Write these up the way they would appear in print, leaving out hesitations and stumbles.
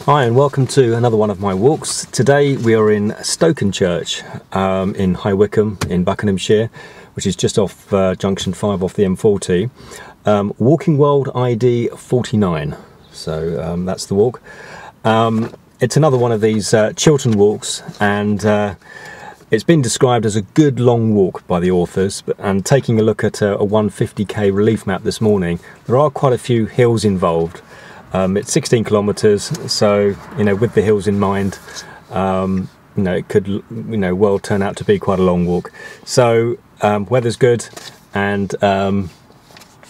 Hi and welcome to another one of my walks. Today we are in Stokenchurch in High Wycombe in Buckinghamshire, which is just off junction 5 off the M40. Walking World ID 49, so that's the walk. It's another one of these Chiltern walks, and it's been described as a good long walk by the authors, and taking a look at a 150k relief map this morning, there are quite a few hills involved. It's 16 kilometers, so with the hills in mind, it could well turn out to be quite a long walk. So weather's good, and the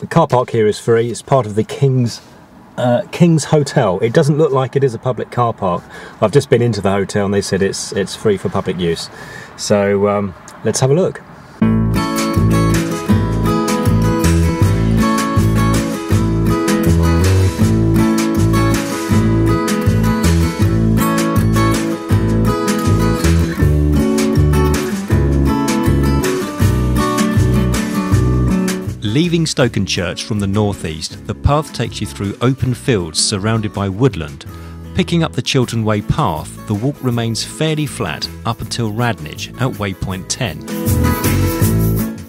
car park here is free. It's part of the King's Hotel. It doesn't look like it is a public car park. I've just been into the hotel and they said it's free for public use. So let's have a look. Leaving Stokenchurch from the northeast, the path takes you through open fields surrounded by woodland. Picking up the Chiltern Way path, the walk remains fairly flat up until Radnage at waypoint 10.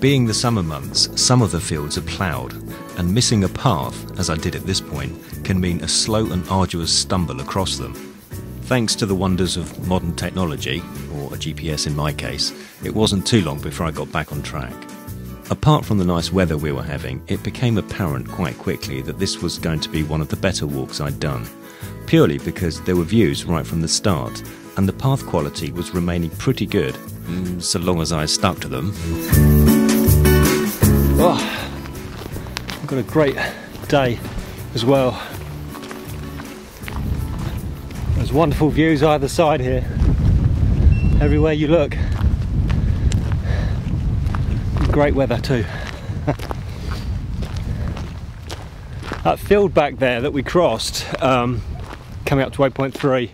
Being the summer months, some of the fields are ploughed, and missing a path, as I did at this point, can mean a slow and arduous stumble across them. Thanks to the wonders of modern technology, or a GPS in my case, it wasn't too long before I got back on track. Apart from the nice weather we were having, it became apparent quite quickly that this was going to be one of the better walks I'd done, purely because there were views right from the start, and the path quality was remaining pretty good, so long as I stuck to them. Oh, I've got a great day as well. There's wonderful views either side here, everywhere you look. Great weather too. That field back there that we crossed, coming up to waypoint 3,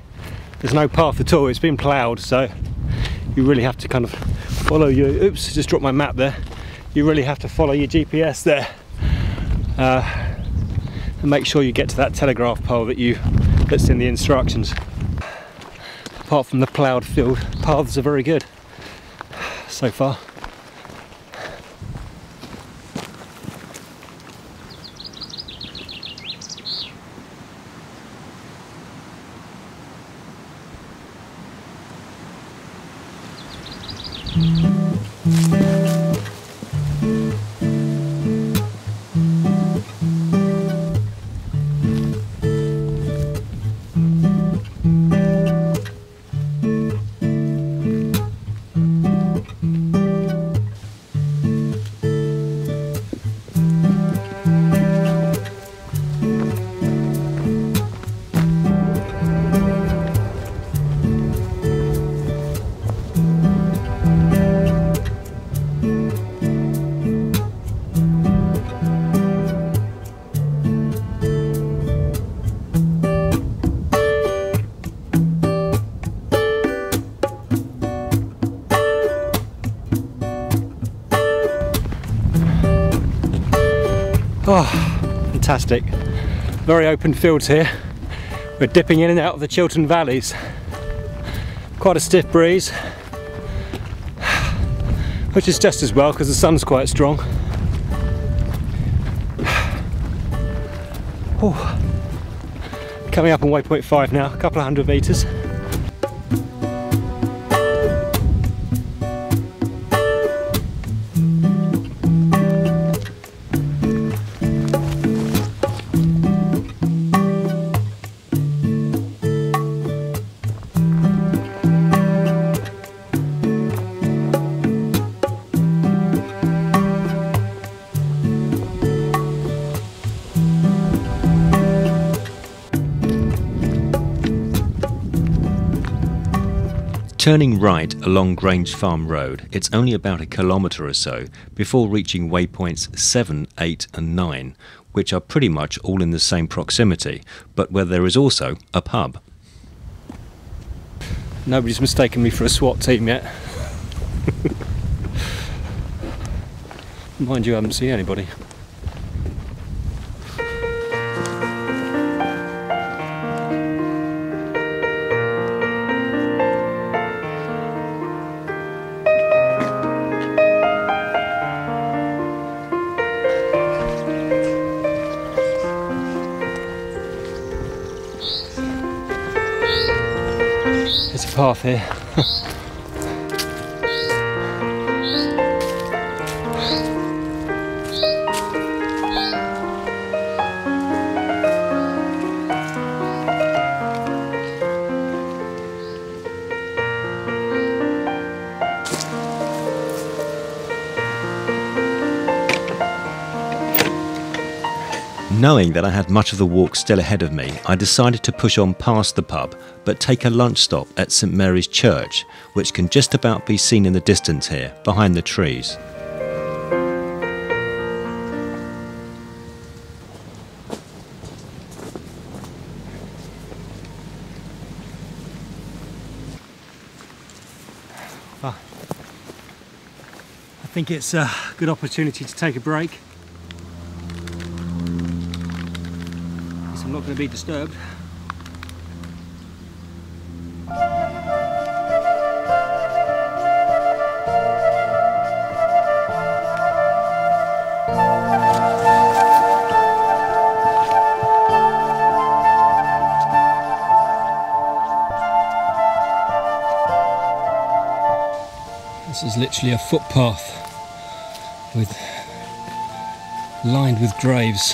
there's no path at all. It's been ploughed, so you really have to kind of follow your, oops, just dropped my map there. You really have to follow your GPS there, and make sure you get to that telegraph pole that's in the instructions. Apart from the ploughed field, paths are very good so far. Oh, fantastic. Very open fields here. We're dipping in and out of the Chiltern valleys. Quite a stiff breeze, which is just as well because the sun's quite strong. Oh. Coming up on waypoint 5 now, a couple of 100 metres. Turning right along Grange Farm Road, it's only about a kilometre or so before reaching waypoints 7, 8 and 9, which are pretty much all in the same proximity, but where there is also a pub. Nobody's mistaken me for a SWAT team yet. Mind you, I haven't seen anybody. path here. Knowing that I had much of the walk still ahead of me, I decided to push on past the pub, but take a lunch stop at St Mary's Church, which can just about be seen in the distance here, behind the trees. I think it's a good opportunity to take a break. I'm not going to be disturbed. This is literally a footpath lined with graves.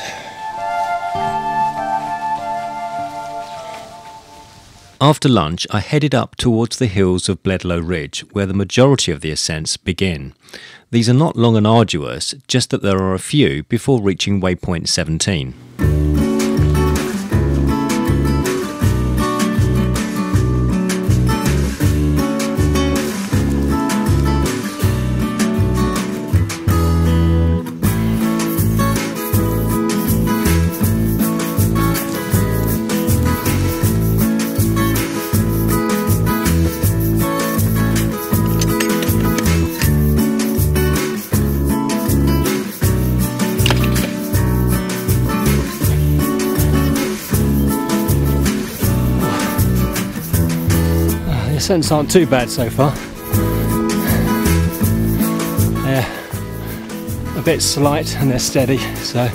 After lunch, I headed up towards the hills of Bledlow Ridge, where the majority of the ascents begin. These are not long and arduous, just that there are a few before reaching waypoint 17. The ascents aren't too bad so far. They're a bit slight and they're steady, so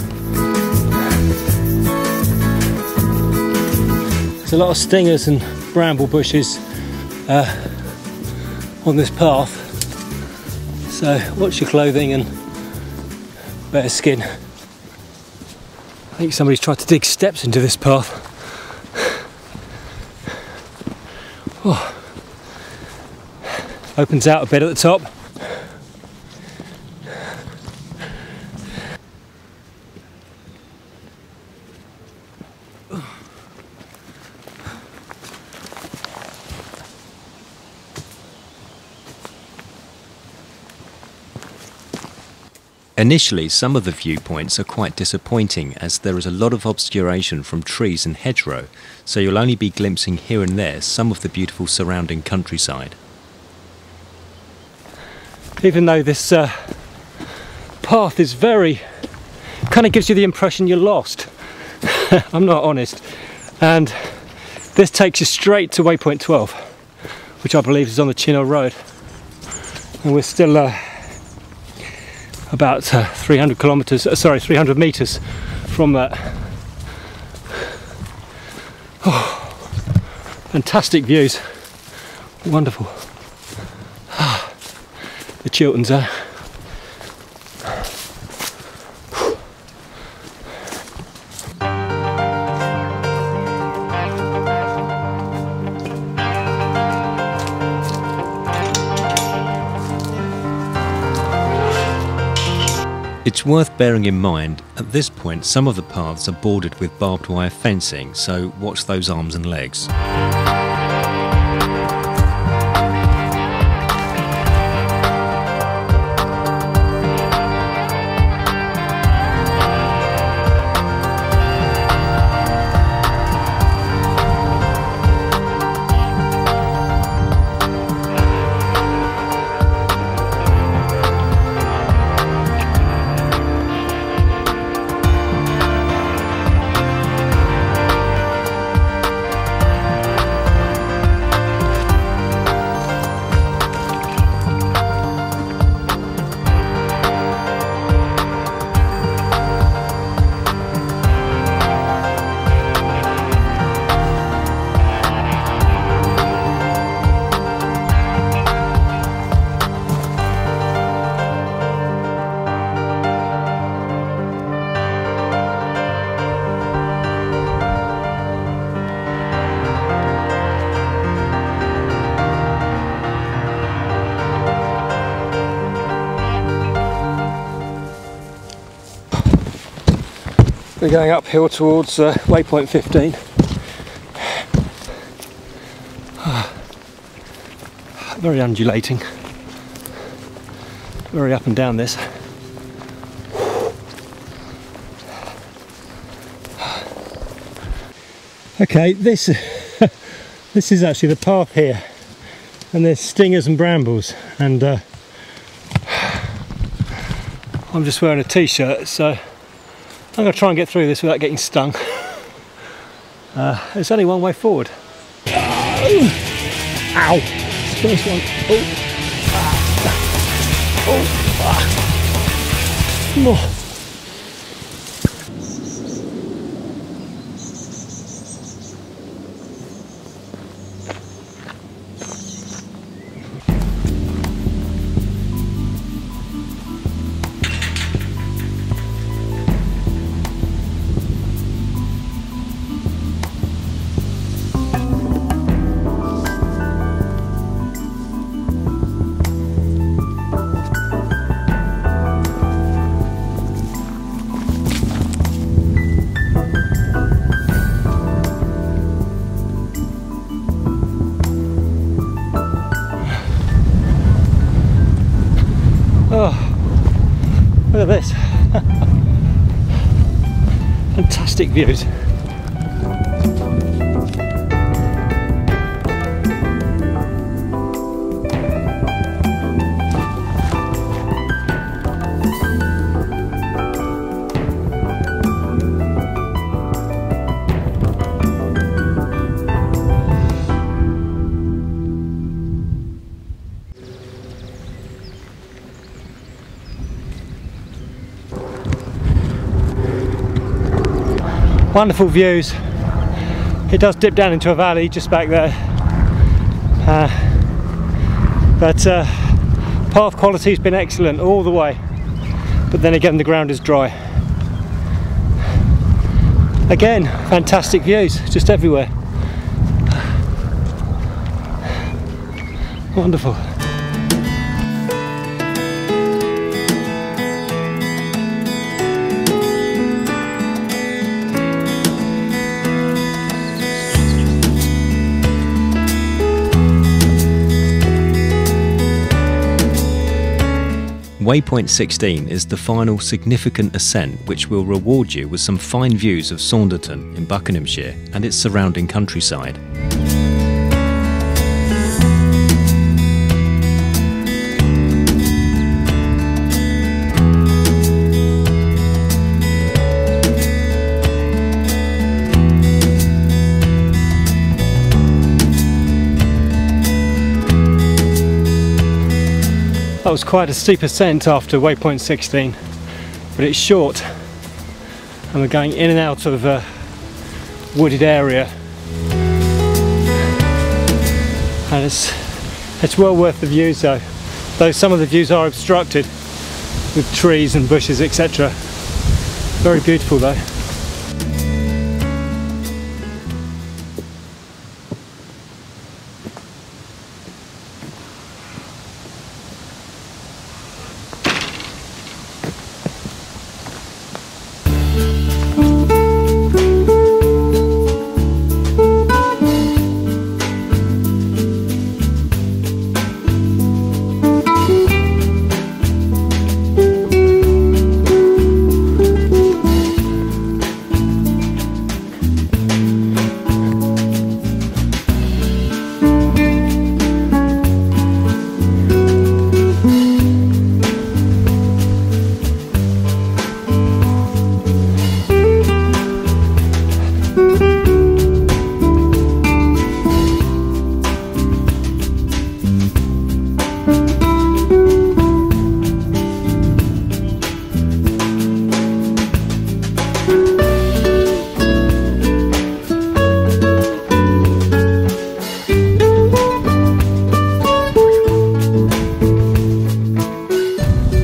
there's a lot of stingers and bramble bushes on this path, so watch your clothing and better skin. I think somebody's tried to dig steps into this path. Oh. Opens out a bit at the top. Initially, some of the viewpoints are quite disappointing as there is a lot of obscuration from trees and hedgerow, so you'll only be glimpsing here and there some of the beautiful surrounding countryside. Even though this path is kind of gives you the impression you're lost. I'm not honest. And this takes you straight to waypoint 12, which I believe is on the Chinhill Road. And we're still about 300 metres from that. Oh, fantastic views. Wonderful. The Chilterns are. It's worth bearing in mind, at this point some of the paths are bordered with barbed wire fencing, so watch those arms and legs. We're going uphill towards waypoint 15. Very undulating, very up and down this. Okay, this is actually the path here, and there's stingers and brambles, and I'm just wearing a t-shirt, so I'm going to try and get through this without getting stung. There's only one way forward. Ow! First one. More. Oh, look at this. Fantastic views. Wonderful views. It does dip down into a valley just back there, but path quality has been excellent all the way, but then again the ground is dry. Again, fantastic views just everywhere. Wonderful. Waypoint 16 is the final significant ascent which will reward you with some fine views of Saunderton in Buckinghamshire and its surrounding countryside. That was quite a steep ascent after waypoint 16, but it's short and we're going in and out of a wooded area, and it's well worth the views though some of the views are obstructed with trees and bushes, etc. Very beautiful though.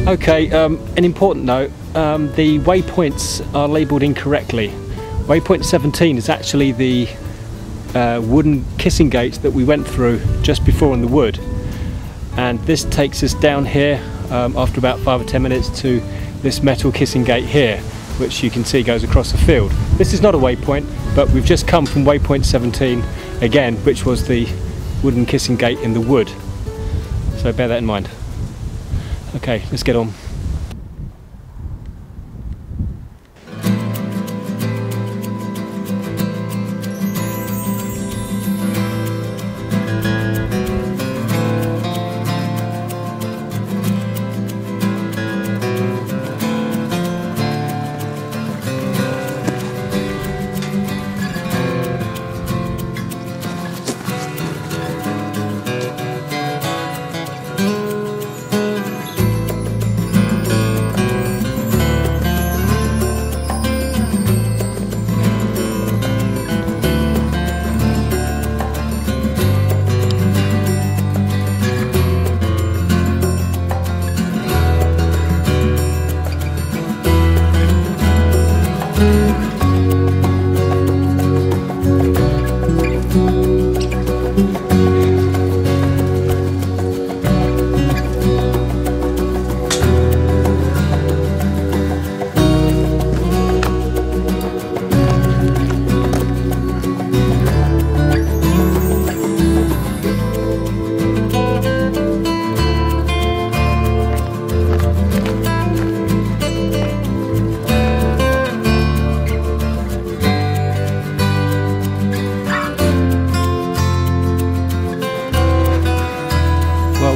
Okay, an important note, the waypoints are labelled incorrectly. Waypoint 17 is actually the wooden kissing gate that we went through just before in the wood, and this takes us down here after about 5 or 10 minutes to this metal kissing gate here, which you can see goes across the field. This is not a waypoint, but we've just come from waypoint 17 again, which was the wooden kissing gate in the wood. So bear that in mind. Okay, let's get on.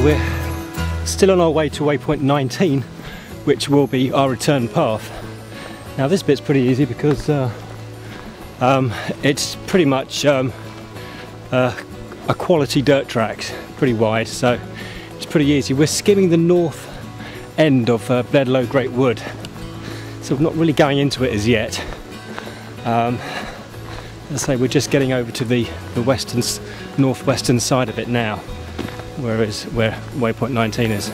We're still on our way to waypoint 19, which will be our return path. Now this bit's pretty easy because it's pretty much a quality dirt track, pretty wide, so it's pretty easy. We're skimming the north end of Bledlow Great Wood, so we're not really going into it as yet. As I say, we're just getting over to the northwestern side of it now, where waypoint 19 is.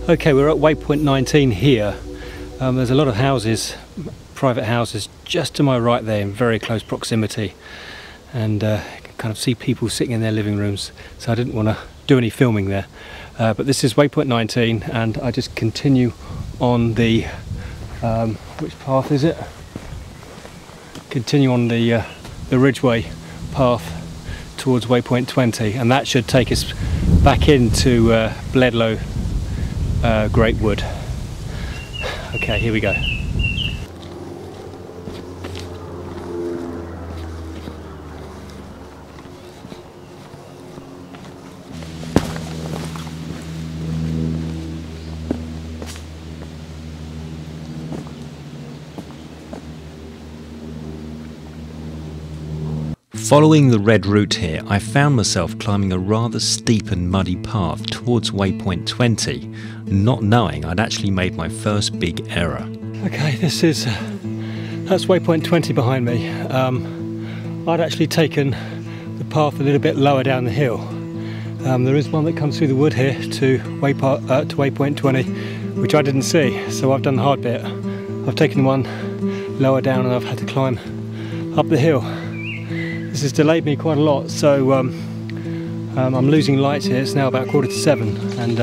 Okay, we're at waypoint 19 here. There's a lot of houses, private houses, just to my right there in very close proximity, and you can kind of see people sitting in their living rooms, so I didn't want to do any filming there. But this is waypoint 19, and I just continue on the which path is it? Continue on the Ridgeway path towards waypoint 20, and that should take us back into Bledlow Great Wood. Okay, here we go. Following the red route here, I found myself climbing a rather steep and muddy path towards waypoint 20, not knowing I'd actually made my first big error. Okay, that's waypoint 20 behind me. I'd actually taken the path a little bit lower down the hill. There is one that comes through the wood here to waypoint 20, which I didn't see, so I've done the hard bit. I've taken one lower down and I've had to climb up the hill. This has delayed me quite a lot, so I'm losing light here. It's now about 6:45, and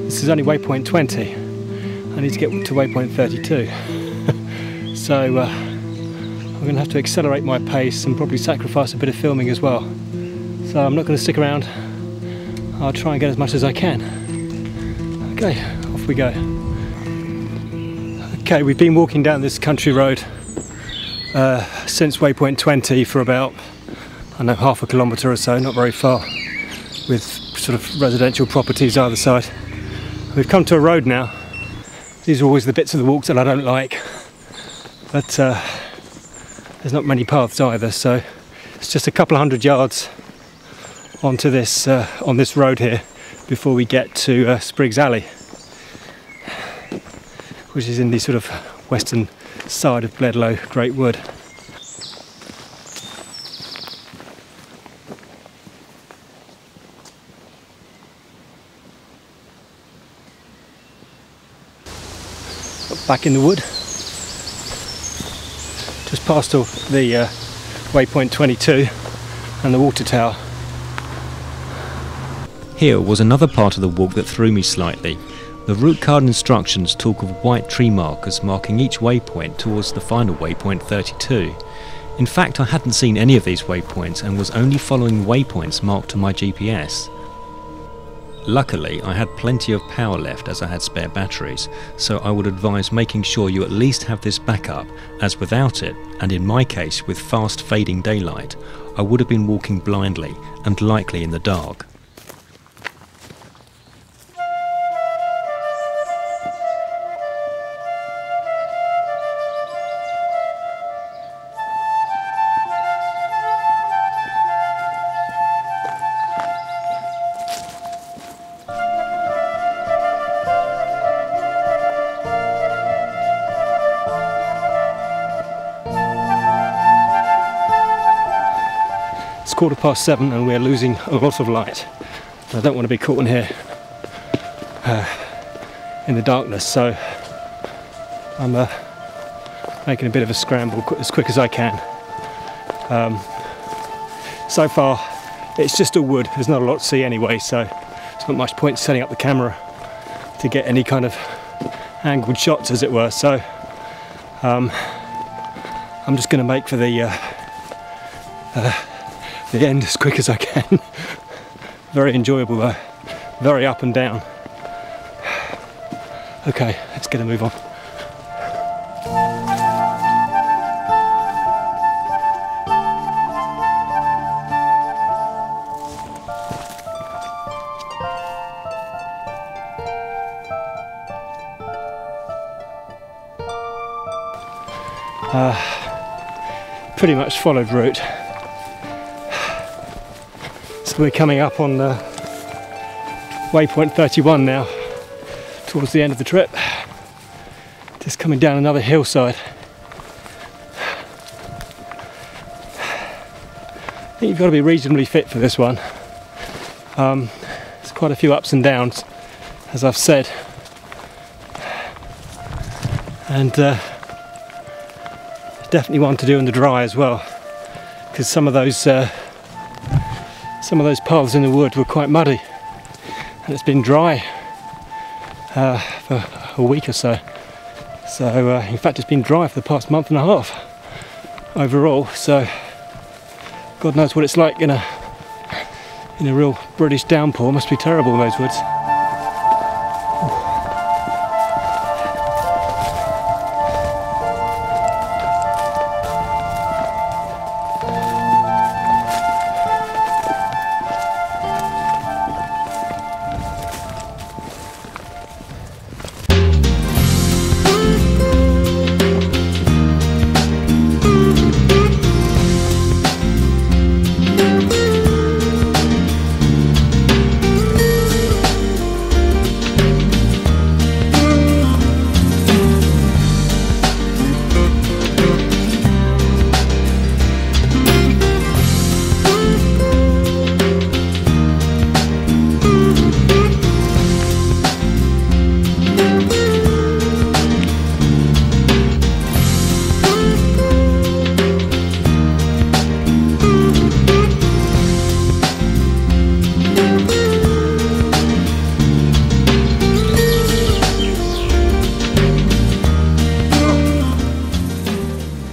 this is only waypoint 20. I need to get to waypoint 32. So I'm going to have to accelerate my pace and probably sacrifice a bit of filming as well. So I'm not going to stick around. I'll try and get as much as I can. Okay, off we go. Okay, we've been walking down this country road since waypoint 20 for about, I don't know, half a kilometre or so, not very far, with sort of residential properties either side. We've come to a road now. These are always the bits of the walks that I don't like, but there's not many paths either, so it's just a couple of 100 yards onto this on this road here before we get to Spriggs Alley, which is in the sort of western side of Bledlow Great Wood. Back in the wood, just past the waypoint 22 and the water tower. Here was another part of the walk that threw me slightly. The route card instructions talk of white tree markers marking each waypoint towards the final waypoint 32. In fact, I hadn't seen any of these waypoints and was only following waypoints marked on my GPS. Luckily, I had plenty of power left as I had spare batteries, so I would advise making sure you at least have this backup, as without it, and in my case with fast fading daylight, I would have been walking blindly and likely in the dark. It's 7:15 and we're losing a lot of light. I don't want to be caught in here in the darkness, so I'm making a bit of a scramble as quick as I can. So far it's just a wood, there's not a lot to see anyway, so it's not much point setting up the camera to get any kind of angled shots, as it were, so I'm just going to make for the end as quick as I can. Very enjoyable though, very up and down. Okay, let's get a move on. Pretty much followed route. So we're coming up on waypoint 31 now, towards the end of the trip. Just coming down another hillside. I think you've got to be reasonably fit for this one. There's quite a few ups and downs, as I've said. And definitely one to do in the dry as well, because some of those paths in the wood were quite muddy, and it's been dry for a week or so. So in fact it's been dry for the past month and a half overall, so God knows what it's like in a real British downpour. It must be terrible in those woods.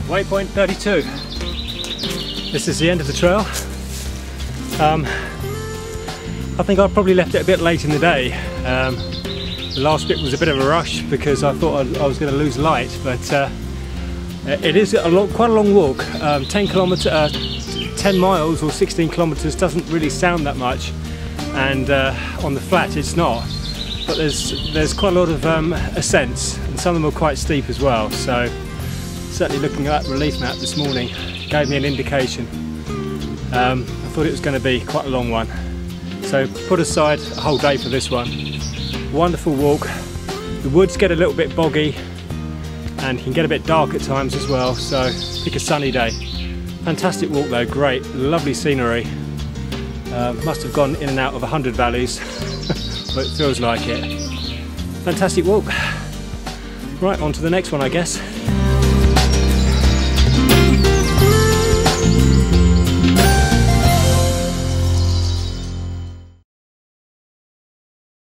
Waypoint 32. This is the end of the trail. I think I probably left it a bit late in the day. The last bit was a bit of a rush because I thought I was going to lose light, but it is quite a long walk. 10 miles or 16 kilometers doesn't really sound that much, and on the flat it's not. But there's quite a lot of ascents, and some of them are quite steep as well. So certainly looking at that relief map this morning gave me an indication. I thought it was going to be quite a long one. So put aside a whole day for this one. Wonderful walk. The woods get a little bit boggy and can get a bit dark at times as well, so pick a sunny day. Fantastic walk though, great, lovely scenery. Must have gone in and out of 100 valleys, but it feels like it. Fantastic walk. Right, on to the next one I guess.